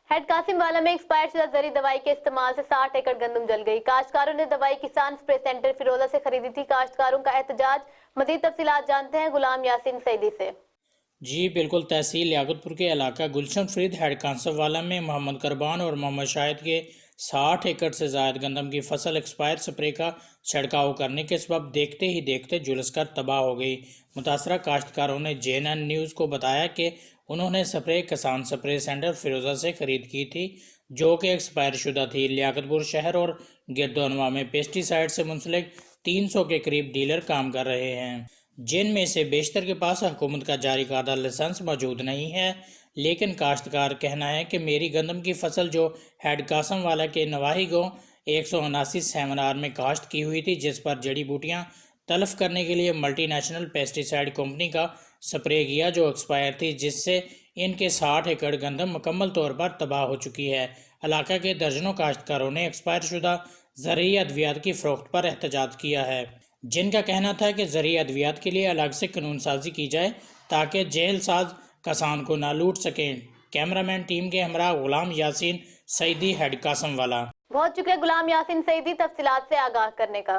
Head Qasim वाला में expire शुदा जहरी दवाई के इस्तेमाल से 60 एकड़ गंदम जल गई। काश्तकारों ने दवाई किसान स्प्रे सेंटर फिरोजा से खरीदी थी। काश्तकारों का एहतजाज। मजीद तफसीलात जानते हैं गुलाम यासीन सईदी से। जी बिल्कुल, तहसील लियाकतपुर के इलाका गुलशन फरीद हेड कांसब वाला में मोहम्मद करबान और मोहम्मद शाहिद के 60 एकड़ से ज़ायद गंदम की फसल एक्सपायर स्प्रे का छिड़काव करने के सबब देखते ही देखते झुलस कर तबाह हो गई। मुतासरा काश्तकारों ने JNN न्यूज़ को बताया कि उन्होंने स्प्रे किसान स्प्रे सेंटर फिरोजा से खरीद की थी, जो कि एक्सपायर शुदा थी। लियाकतपुर शहर और गिरदोनवा में पेस्टिसाइड से मुंसलिक 300 के करीब डीलर काम कर रहे हैं, जिनमें से बेशतर के पास हुकूमत का जारी करदा लाइसेंस मौजूद नहीं है। लेकिन काश्तकार कहना है कि मेरी गंदम की फसल जो हेड कासम वाला के नवाही गाँव 179 सेमिनार में काश्त की हुई थी, जिस पर जड़ी बूटियाँ तलफ करने के लिए मल्टीनेशनल पेस्टिसाइड कंपनी का स्प्रे किया जो एक्सपायर थी, जिससे इनके 60 एकड़ गंदम मुकम्मल तौर पर तबाह हो चुकी है। इलाका के दर्जनों काश्तकारों ने एक्सपायर शुदा ज़रूरी अद्वियात की फ़रोख्त पर एहतजाज किया है, जिनका कहना था कि ज़रूरी अद्वियात के लिए अलग से कानून साजी की जाए ताकि जेल साज किसान को ना लूट सकें। कैमरामैन टीम के हमरा गुलाम यासीन सईदी हेड कासम वाला। बहुत शुक्रिया गुलाम यासीन सईदी तफसीलात से आगाह करने का।